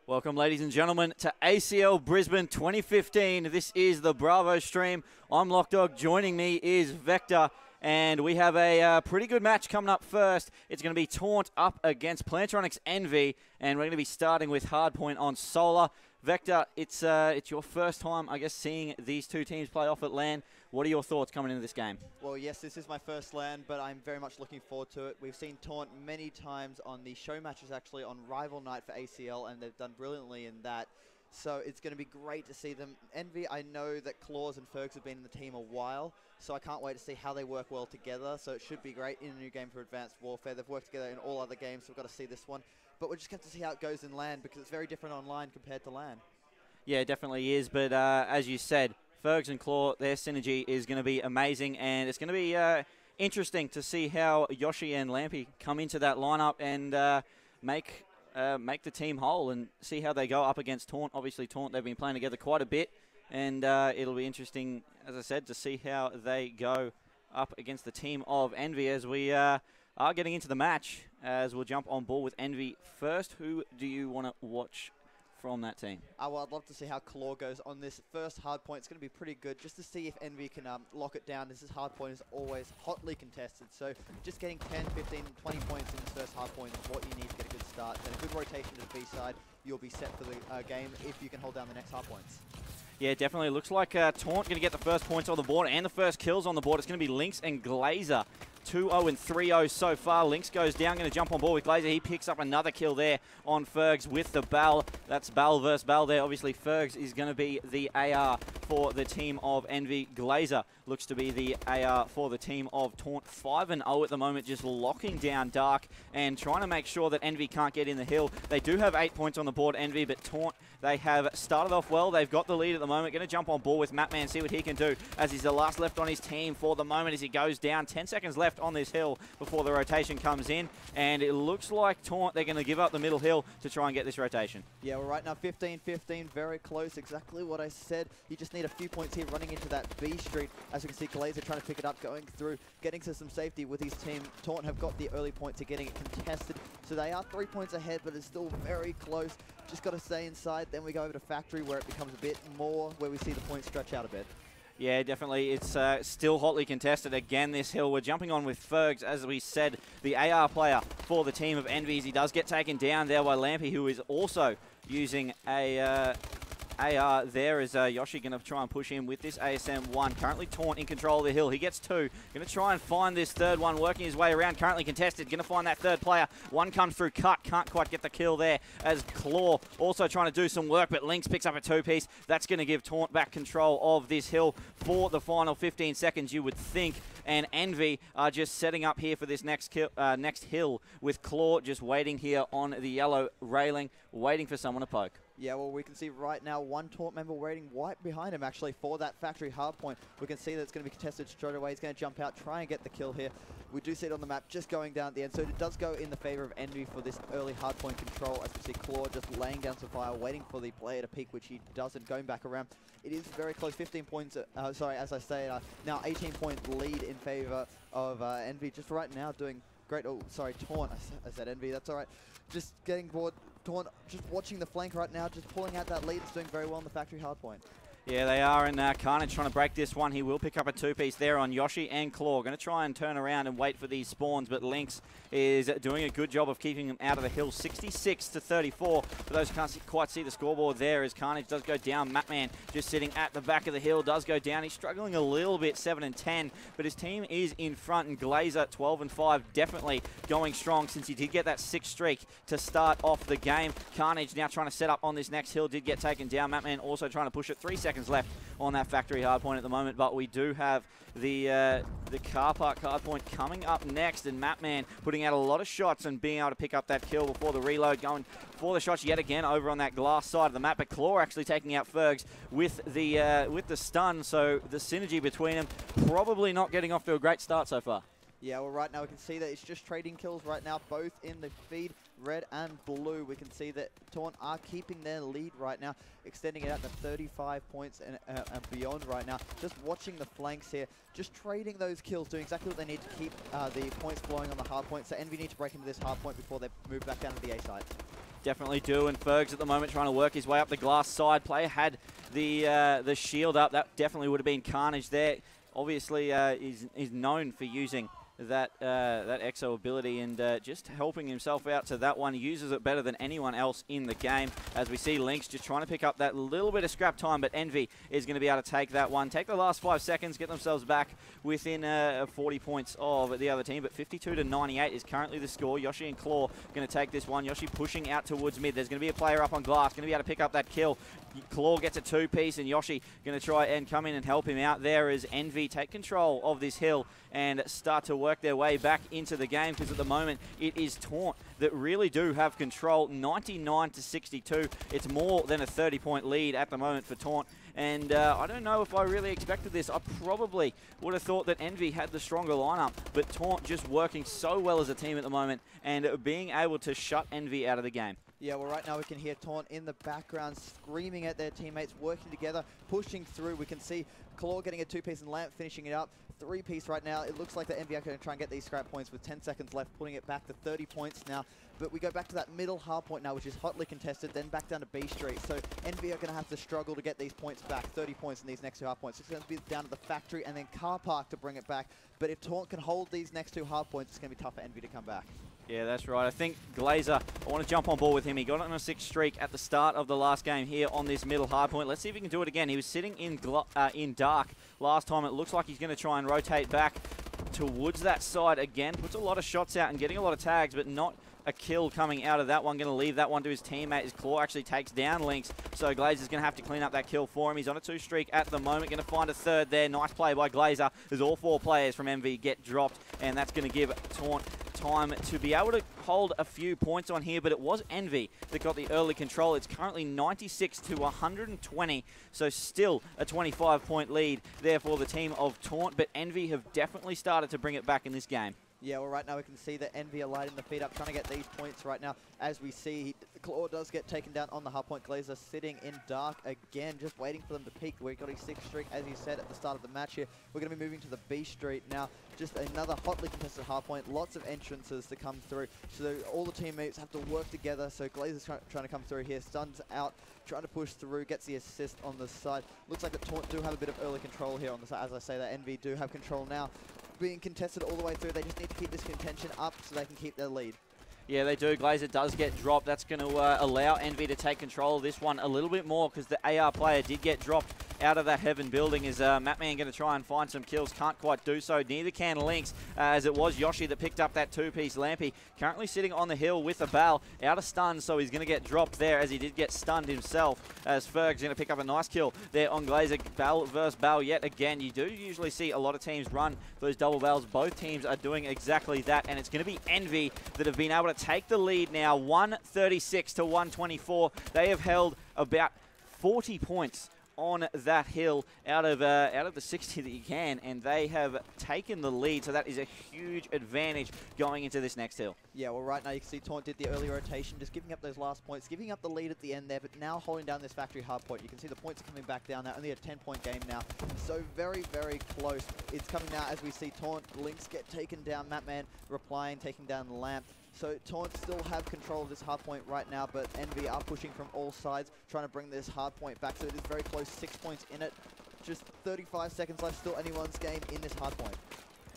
Welcome, ladies and gentlemen, to ACL Brisbane 2015. This is the Bravo stream. I'm Lockdog. Joining me is Vector, and we have a pretty good match coming up first. It's going to be Taunt up against Plantronics.Nv, and we're going to be starting with Hardpoint on Solar. Vector, it's your first time, I guess, seeing these two teams play off at LAN. What are your thoughts coming into this game? Well, yes, this is my first LAN, but I'm very much looking forward to it. We've seen Taunt many times on the show matches, actually, on Rival Night for ACL, and they've done brilliantly in that. So it's going to be great to see them. Envy, I know that Claws and Fergs have been in the team a while, so I can't wait to see how they work well together. So it should be great in a new game for Advanced Warfare. They've worked together in all other games, so we've got to see this one. But we're just going to see how it goes in LAN, because it's very different online compared to LAN. Yeah, it definitely is, but as you said, Fergs and Claw, their synergy is going to be amazing, and it's going to be interesting to see how Yoshi and Lampy come into that lineup and make the team whole and see how they go up against Taunt. Obviously, Taunt, they've been playing together quite a bit, and it'll be interesting, as I said, to see how they go up against the team of Envy as we are getting into the match, as we'll jump on board with Envy first. Who do you want to watch from that team? Well, I'd love to see how Claw goes on this first hard point. It's going to be pretty good just to see if Envy can lock it down. This hard point is always hotly contested, so just getting 10, 15, 20 points in this first hard point is what you need to get a good start. Then a good rotation to the B side, you'll be set for the game if you can hold down the next hard points. Yeah, definitely. Looks like Taunt going to get the first points on the board and the first kills on the board. It's going to be Lynx and Glazer. 2-0 and 3-0 so far. Lynx goes down, going to jump on board with Glazer. He picks up another kill there on Fergs with the Bell. That's Bell versus Bell there. Obviously, Fergs is going to be the AR for the team of Envy. Glazer looks to be the AR for the team of Taunt. 5-0 at the moment, just locking down Dark and trying to make sure that Envy can't get in the hill. They do have 8 points on the board, Envy, but Taunt, they have started off well. They've got the lead at the moment. Going to jump on board with Matman, see what he can do, as he's the last left on his team for the moment as he goes down. 10 seconds left on this hill before the rotation comes in, and it looks like Taunt, they're going to give up the middle hill to try and get this rotation. Yeah, well, right now 15-15, very close, exactly what I said. You just need a few points here running into that B street. As you can see, Glazer trying to pick it up, going through, getting to some safety with his team. Taunt have got the early point to getting it contested, so they are 3 points ahead, but it's still very close. Just got to stay inside. Then we go over to Factory, where it becomes a bit more, where we see the points stretch out a bit. Yeah, definitely. It's still hotly contested again, this hill. We're jumping on with Fergs, as we said, the AR player for the team of Envies. He does get taken down there by Lampy, who is also using a AR there. Is Yoshi going to try and push him with this ASM-1. Currently Taunt in control of the hill. He gets 2. Going to try and find this third one, working his way around. Currently contested. Going to find that third player. One comes through cut. Can't quite get the kill there, as Claw also trying to do some work, but Lynx picks up a 2-piece. That's going to give Taunt back control of this hill for the final 15 seconds, you would think. And Envy are just setting up here for this next hill, with Claw just waiting here on the yellow railing, waiting for someone to poke. Yeah, well, we can see right now one Taunt member waiting right behind him, actually, for that Factory hard point. We can see that it's going to be contested straight away. He's going to jump out, try and get the kill here. We do see it on the map just going down at the end, so it does go in the favor of Envy for this early hard point control, as we see Claw just laying down some fire, waiting for the player to peek, which he doesn't, going back around. It is very close, 15 points, sorry, as I say, now 18-point lead in favor of Envy, just right now doing great. Oh, sorry, Taunt, I said Envy, that's all right. Just getting bored. Taunt just watching the flank right now, just pulling out that lead. It's doing very well in the Factory hardpoint. Yeah, they are, and Carnage trying to break this one. He will pick up a 2-piece there on Yoshi and Claw. Going to try and turn around and wait for these spawns, but Lynx is doing a good job of keeping him out of the hill. 66-34. For those who can't quite see the scoreboard there, as Carnage does go down. Matman just sitting at the back of the hill does go down. He's struggling a little bit, 7-10, but his team is in front, and Glazer, 12-5, definitely going strong, since he did get that 6th streak to start off the game. Carnage now trying to set up on this next hill, did get taken down. Matman also trying to push it. 3 seconds left on that Factory hardpoint at the moment, but we do have the car park hardpoint coming up next, and Matman putting out a lot of shots and being able to pick up that kill before the reload, going for the shots yet again over on that glass side of the map. But Claw actually taking out Fergs with the stun, so the synergy between them probably not getting off to a great start so far. Yeah, well, right now we can see that it's just trading kills right now, both in the feed, red and blue. We can see that Taunt are keeping their lead right now, extending it out to 35 points and beyond right now. Just watching the flanks here, just trading those kills, doing exactly what they need to keep the points flowing on the hard point. So Envy need to break into this hard point before they move back down to the A side. Definitely do, and Fergs at the moment trying to work his way up the glass side. Player had the shield up. That definitely would have been carnage there. Obviously, is known for using that exo ability and just helping himself out to that one. He uses it better than anyone else in the game. As we see Lynx just trying to pick up that little bit of scrap time, but Envy is going to be able to take that one. Take the last 5 seconds, get themselves back within 40 points of the other team, but 52-98 is currently the score. Yoshi and Claw going to take this one. Yoshi pushing out towards mid. There's going to be a player up on glass, going to be able to pick up that kill. Claw gets a 2-piece, and Yoshi going to try and come in and help him out there as Envy take control of this hill and start to work their way back into the game, because at the moment it is Taunt that really do have control. 99-62. It's more than a 30-point lead at the moment for Taunt. And I don't know if I really expected this. I probably would have thought that Envy had the stronger lineup, but Taunt just working so well as a team at the moment and being able to shut Envy out of the game. Yeah, well, right now we can hear Taunt in the background screaming at their teammates, working together, pushing through. We can see Claw getting a 2-piece and Lamp finishing it up. 3-piece right now. It looks like the Envy are going to try and get these scrap points with 10 seconds left, putting it back to 30 points now. But we go back to that middle hard point now, which is hotly contested, then back down to B Street. So Envy are going to have to struggle to get these points back, 30 points in these next 2 hard points. It's going to be down to the factory and then car park to bring it back. But if Taunt can hold these next 2 hard points, it's going to be tough for Envy to come back. Yeah, that's right. I think Glazer, I want to jump on board with him. He got on a 6 streak at the start of the last game here on this middle hard point. Let's see if he can do it again. He was sitting in dark last time. It looks like he's going to try and rotate back towards that side again. Puts a lot of shots out and getting a lot of tags, but not a kill coming out of that one. Going to leave that one to his teammate. His Claw actually takes down Lynx, so Glazer's going to have to clean up that kill for him. He's on a 2 streak at the moment. Going to find a 3rd there. Nice play by Glazer as all 4 players from MV get dropped, and that's going to give Taunt time to be able to hold a few points on here, but it was Envy that got the early control. It's currently 96-120, so still a 25-point lead there for the team of Taunt, but Envy have definitely started to bring it back in this game. Yeah, well, right now we can see that Envy are lighting the feet up, trying to get these points right now. As we see, Claw does get taken down on the hard point. Glazer sitting in dark again, just waiting for them to peak. We got his 6th streak, as you said, at the start of the match here. We're going to be moving to the B Street now. Just another hotly contested hard point. Lots of entrances to come through. So all the teammates have to work together. So Glazer's trying to come through here. Stuns out, trying to push through, gets the assist on the side. Looks like the Taunt do have a bit of early control here on the side. As I say, that Envy do have control now. Being contested all the way through. They just need to keep this contention up so they can keep their lead. Yeah, they do. Glazer does get dropped. That's going to allow Envy to take control of this one a little bit more, because the AR player did get dropped out of that Heaven building. Is Matman going to try and find some kills? Can't quite do so. Neither can Lynx, as it was Yoshi that picked up that 2-piece. Lampy currently sitting on the hill with a Bal, out of stun, so he's going to get dropped there, as he did get stunned himself, as Ferg's going to pick up a nice kill there on Glazer. Bal versus Bal yet again. You do usually see a lot of teams run those double Bals. Both teams are doing exactly that, and it's going to be Envy that have been able to take the lead now, 136-124. They have held about 40 points on that hill out of the 60 that you can, and they have taken the lead, so that is a huge advantage going into this next hill. Yeah, well, right now you can see Taunt did the early rotation, just giving up those last points, giving up the lead at the end there, but now holding down this factory hard point. You can see the points are coming back down now, only a 10-point game now, so very, very close. It's coming now as we see Taunt, Lynx get taken down, Matman replying, taking down the Lamp. So Taunt still have control of this hard point right now, but Envy are pushing from all sides, trying to bring this hard point back. So it is very close, 6 points in it. Just 35 seconds left, still anyone's game in this hard point.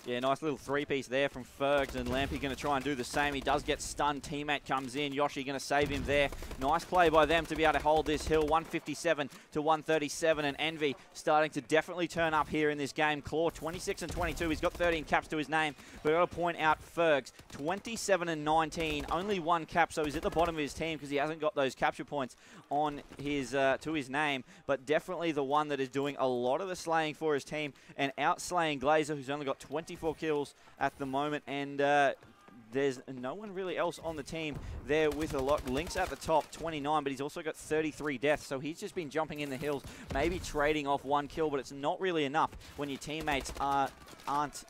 Yeah, nice little 3-piece there from Fergs, and Lampy going to try and do the same. He does get stunned. Teammate comes in. Yoshi going to save him there. Nice play by them to be able to hold this hill. 157-137, and Envy starting to definitely turn up here in this game. Claw 26-22. He's got 13 caps to his name. We've got to point out Fergs 27-19. Only 1 cap, so he's at the bottom of his team because he hasn't got those capture points on his to his name. But definitely the one that is doing a lot of the slaying for his team and outslaying Glazer, who's only got 24 kills at the moment, and there's no one really else on the team there with a lot. Lynx at the top, 29, but he's also got 33 deaths, so he's just been jumping in the hills, maybe trading off 1 kill, but it's not really enough when your teammates aren't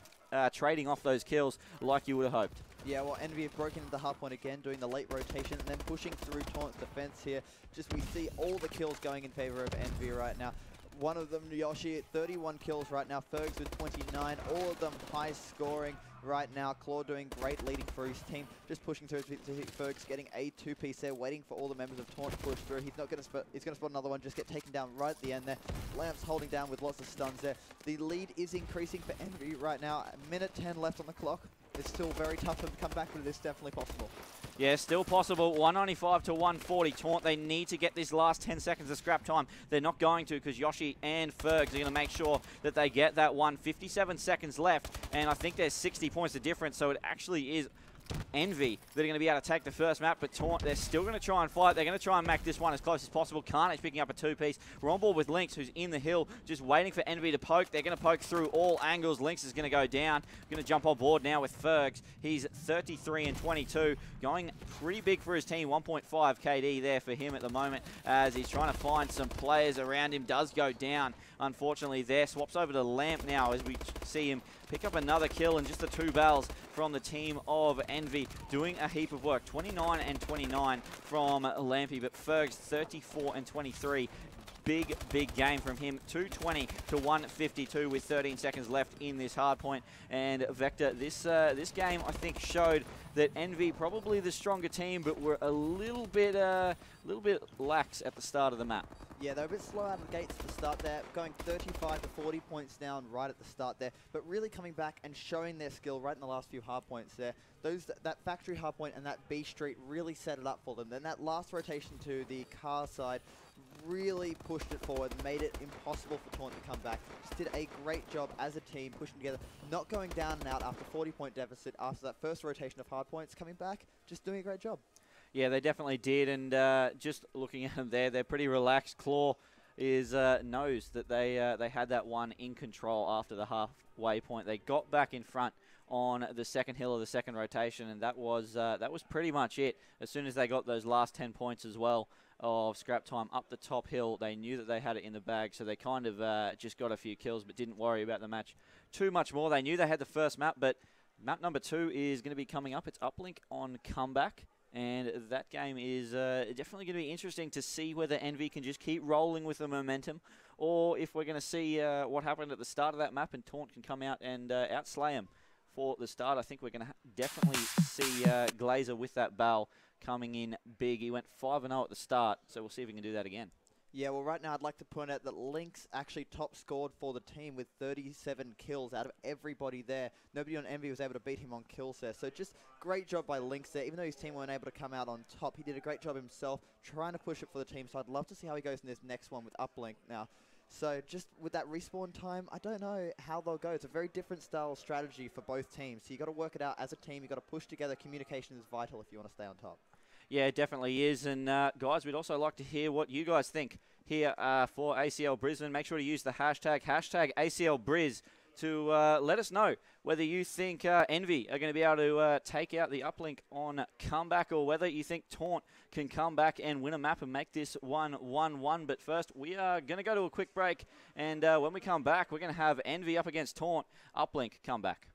trading off those kills like you would have hoped. Yeah, well, Envy have broken into the hard point again, doing the late rotation, and then pushing through Taunt's defense here. Just we see all the kills going in favor of Envy right now. one of them, Yoshi, 31 kills right now. Fergs with 29, all of them high scoring right now. Claw doing great, leading for his team, just pushing through to Fergs, getting a 2-piece there, waiting for all the members of Taunt to push through. He's not going to spot, he's going to spot another one, just get taken down right at the end there. Lamps holding down with lots of stuns there. The lead is increasing for Envy right now. A minute 10 left on the clock. It's still very tough for them to come back, but it is definitely possible. Yeah, still possible. 195 to 140. Taunt, they need to get this last 10 seconds of scrap time. They're not going to, because Yoshi and Fergs are going to make sure that they get that one. 57 seconds left, and I think there's 60 points of difference, so it actually is Envy that are going to be able to take the first map, but Taunt, they're still going to try and fight. They're going to try and make this one as close as possible. Carnage picking up a 2-piece. We're on board with Lynx, who's in the hill, just waiting for Envy to poke. They're going to poke through all angles. Lynx is going to go down. Going to jump on board now with Fergs. He's 33 and 22, going pretty big for his team. 1.5 KD there for him at the moment, as he's trying to find some players around him. Does go down, unfortunately, there. Swaps over to Lamp now, as we see him pick up another kill, and just the 2 bells from the team of Envy doing a heap of work. 29 and 29 from Lampy, but Fergs 34 and 23. Big game from him. 220 to 152 with 13 seconds left in this hard point. And Vector, this game I think showed that Envy probably the stronger team, but were a little bit lax at the start of the map. Yeah, they're a bit slow out of the gates at the start there, going 35 to 40 points down right at the start there, but really coming back and showing their skill right in the last few hard points there. That factory hard point and that B Street really set it up for them. Then that last rotation to the car side really pushed it forward, made it impossible for Taunt to come back. Just did a great job as a team, pushing together, not going down and out after 40-point deficit after that first rotation of hard points, coming back, just doing a great job. Yeah, they definitely did, and just looking at them there, they're pretty relaxed. Claw is knows that they had that one in control after the halfway point. They got back in front on the second hill of the second rotation, and that was pretty much it. As soon as they got those last 10 points as well of scrap time up the top hill, they knew that they had it in the bag, so they kind of just got a few kills but didn't worry about the match too much more. They knew they had the first map, but map number 2 is going to be coming up. It's Uplink on Comeback. And that game is definitely going to be interesting to see whether Envy can just keep rolling with the momentum, or if we're going to see what happened at the start of that map and Taunt can come out and outslay him for the start. I think we're going to definitely see Glazer with that bell coming in big. He went 5-0 at the start, so we'll see if he can do that again. Yeah, well, right now I'd like to point out that Lynx actually top scored for the team with 37 kills out of everybody there. Nobody on Envy was able to beat him on kills there. So just great job by Lynx there. Even though his team weren't able to come out on top, he did a great job himself trying to push it for the team. So I'd love to see how he goes in this next one with Uplink now. So just with that respawn time, I don't know how they'll go. It's a very different style strategy for both teams. So you got to work it out as a team. You got to push together. Communication is vital if you want to stay on top. Yeah, it definitely is. And guys, we'd also like to hear what you guys think here for ACL Brisbane. Make sure to use the hashtag ACL Briz to let us know whether you think Envy are going to be able to take out the Uplink on Comeback, or whether you think Taunt can come back and win a map and make this 1-1-1. But first, we are going to go to a quick break, and when we come back, we're going to have Envy up against Taunt. Uplink, come back.